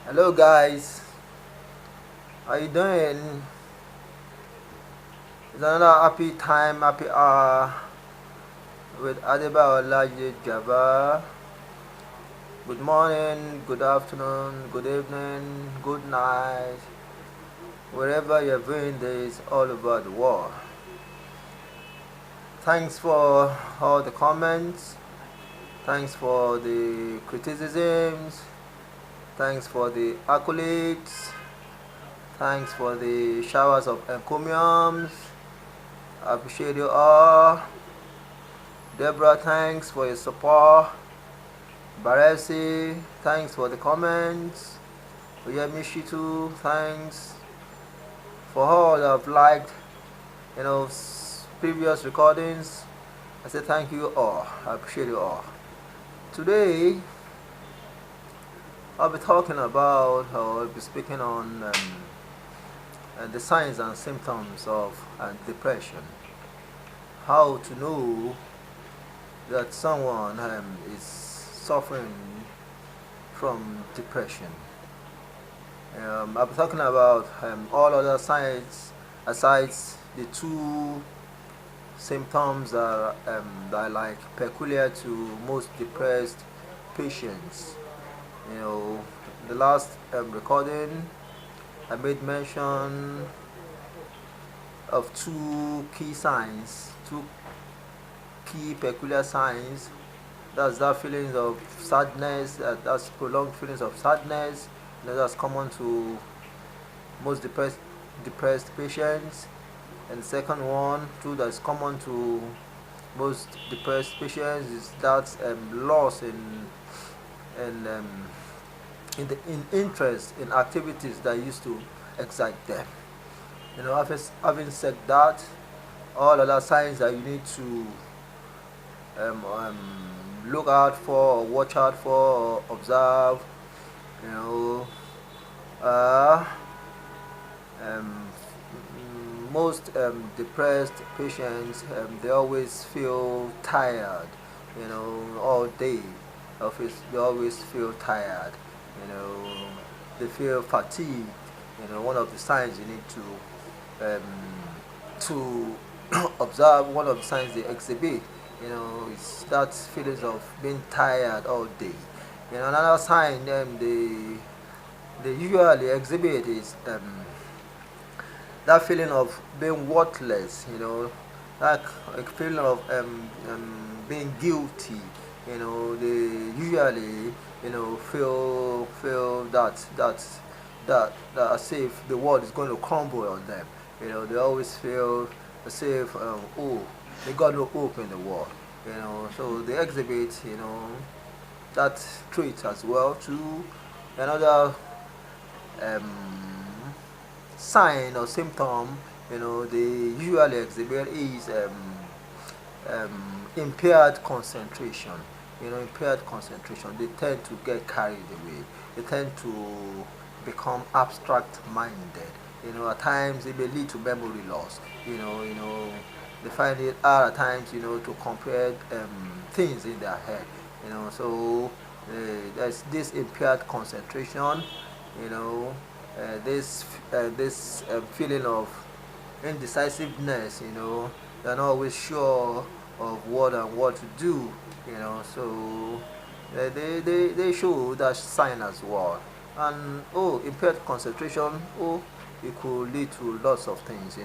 Hello guys, how you doing? It's another happy time, happy hour with Adebayo Olaji Jaba. Good morning, good afternoon, good evening, good night, wherever you're viewing this all over the world. Thanks for all the comments, thanks for the criticisms, thanks for the accolades, thanks for the showers of encomiums. I appreciate you all. Deborah, thanks for your support. Baresi, thanks for the comments. Oyamishitu, thanks for all that have liked, previous recordings. I say thank you all. I appreciate you all. Today, I'll be talking about, or I'll be speaking on the signs and symptoms of depression. How to know that someone is suffering from depression. I'll be talking about all other signs aside the two symptoms that are like peculiar to most depressed patients. The last recording I made mention of two key signs, two key peculiar signs. That's that feelings of sadness, that's prolonged feelings of sadness. That's common to most depressed patients. And the second one, too, that's common to most depressed patients is that loss in interest in activities that used to excite them. Having said that, all other signs that you need to look out for, or watch out for, or observe, uh, um, most depressed patients, they always feel tired, all day. They always feel tired, they feel fatigued. One of the signs you need to observe, one of the signs they exhibit, is that feelings of being tired all day. Another sign they usually exhibit is that feeling of being worthless, that feeling of being guilty. They usually, feel that as if the world is going to crumble on them. They always feel as if they got no hope in the world. So they exhibit, that trait as well too. Another sign or symptom, they usually exhibit is impaired concentration. Impaired concentration. They tend to get carried away. They tend to become abstract minded. At times it may lead to memory loss. They find it hard at times, to compare things in their head. So there's this impaired concentration. This feeling of indecisiveness. They're not always sure of what to do. So they show that sign as well. And impaired concentration. It could lead to lots of things.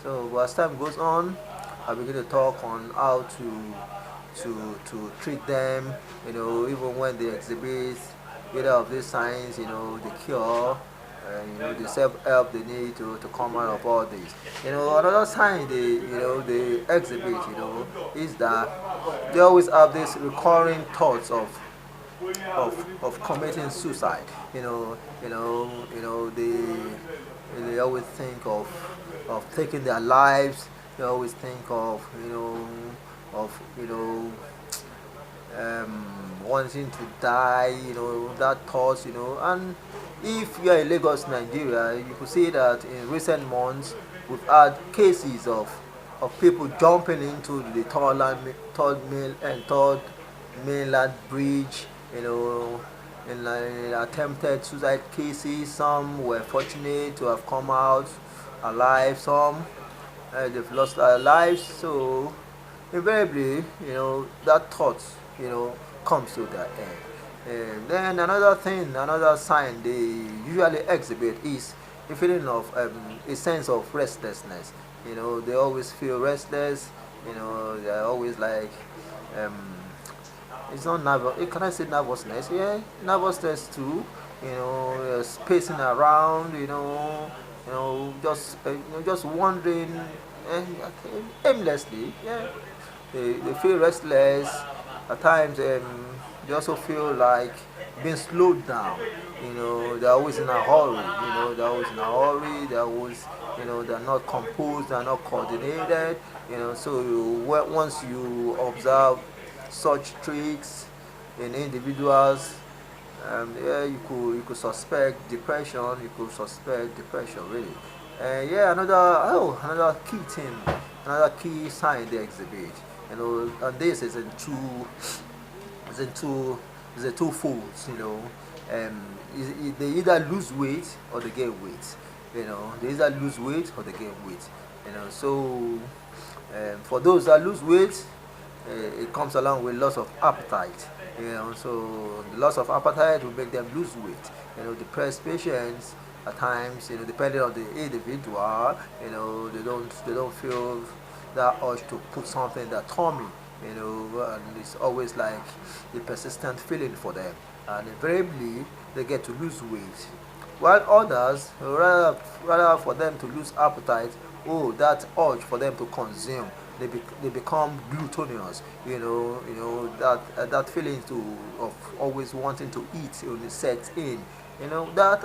So as time goes on, I begin to talk on how to treat them. Even when they exhibit either of these signs, the cure, the self-help they need to come out of all this. Another sign they exhibit, is that they always have these recurring thoughts of committing suicide. They always think of taking their lives. They always think of wanting to die, that thoughts, and if you are in Lagos, Nigeria, you could see that in recent months we've had cases of people jumping into the third mainland bridge, in attempted suicide cases. Some were fortunate to have come out alive. Some they've lost their lives. So invariably, that thought, comes to their end. And then another thing, another sign they usually exhibit is a feeling of a sense of restlessness. They always feel restless. They're always like um, it's not nervous. Can I say nervousness? Yeah, nervousness too. Spacing around. Just wandering aimlessly. Yeah, they feel restless. At times, they also feel like being slowed down. They're always in a hurry. They're always in a hurry. They're always, they're not composed. They're not coordinated. So once you observe such traits in individuals, yeah, you could suspect depression. You could suspect depression really. Yeah, another key thing, another key sign they exhibit. And this is in two, is in two, is a twofold. They either lose weight or they gain weight. They either lose weight or they gain weight. So for those that lose weight, it comes along with loss of appetite. So the loss of appetite will make them lose weight. Depressed patients at times, depending on the individual, they don't feel that urge to put something in their tummy. And it's always like a persistent feeling for them, and invariably they get to lose weight. While others, rather for them to lose appetite, that urge for them to consume, they become gluttonous. That feeling of always wanting to eat when it sets in. That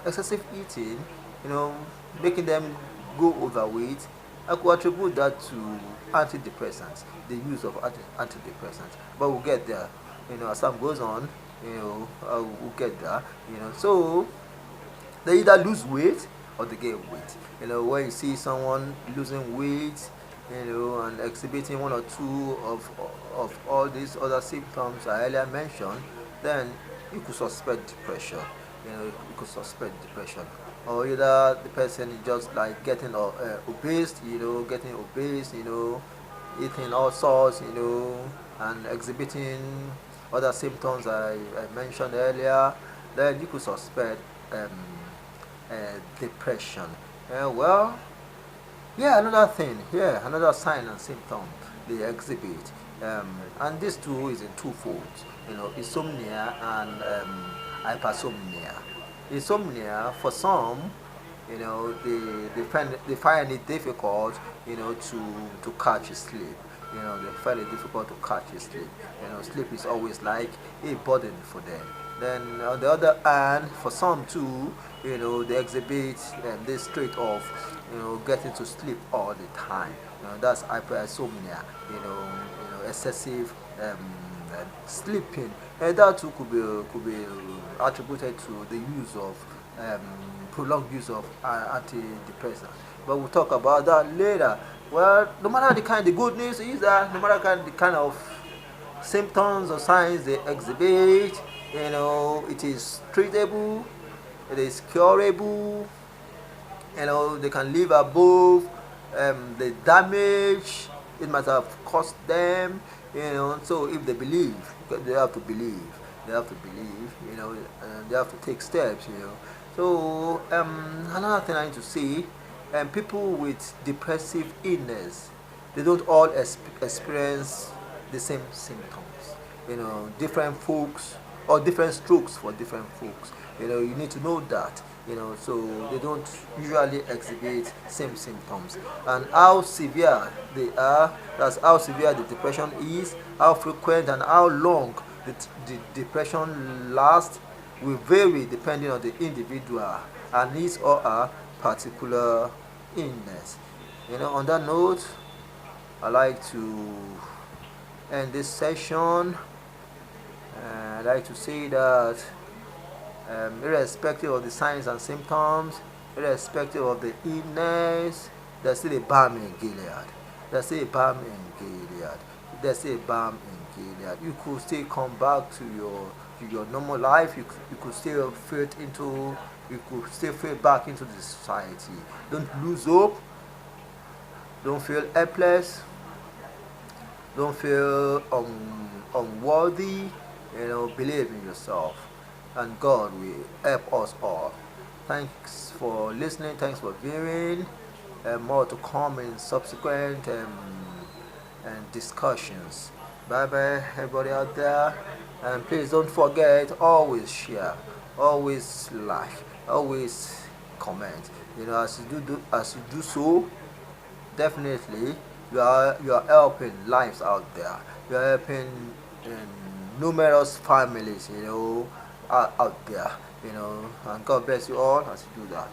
excessive eating, you know, making them go overweight. I could attribute that to antidepressants, the use of antidepressants. But we'll get there. As time goes on, we'll get there. So they either lose weight or they gain weight. When you see someone losing weight, and exhibiting one or two of all these other symptoms I earlier mentioned, then you could suspect depression. You could suspect depression, or either the person is just like getting obese. Getting obese. Eating all sorts. And exhibiting other symptoms I mentioned earlier. Then you could suspect um, depression. Well, yeah, another thing, yeah, another sign and symptom they exhibit, and this too is in twofold, insomnia and hypersomnia. Insomnia, for some, they find it difficult, to catch sleep. They find it difficult to catch sleep. Sleep is always like a burden for them. Then on the other hand, for some too, they exhibit this trait of, getting to sleep all the time. That's hypersomnia. Excessive sleeping, and that too could be attributed to the use of um, prolonged use of antidepressants. But we'll talk about that later. Well, no matter the good news is that no matter the kind of symptoms or signs they exhibit, it is treatable, it is curable. They can live above the damage it might have cost them. So if they believe, because they have to believe, and they have to take steps. So another thing I need to say, people with depressive illness, they don't all experience the same symptoms. Different folks, or different strokes for different folks. You need to know that. So they don't usually exhibit same symptoms, and how severe they are. That's how severe the depression is, how frequent and how long the depression lasts will vary depending on the individual and his or her particular illness. On that note, I like to end this session. I'd like to say that irrespective of the signs and symptoms, irrespective of the illness, there's still a balm in Gilead. There's still a balm in Gilead. There's still a balm in Gilead. You could still come back to your your normal life, you could still fit into, you could still fit back into the society. Don't lose hope. Don't feel helpless. Don't feel unworthy. Believe in yourself, and God will help us all. Thanks for listening. Thanks for viewing. More to come in subsequent and discussions. Bye bye, everybody out there. And please don't forget, always share, always like, always comment. As you do so, definitely you are helping lives out there. You are helping numerous families, out there. And God bless you all as you do that.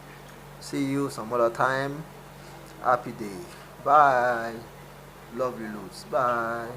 See you some other time. Happy day. Bye. Love you loads. Bye.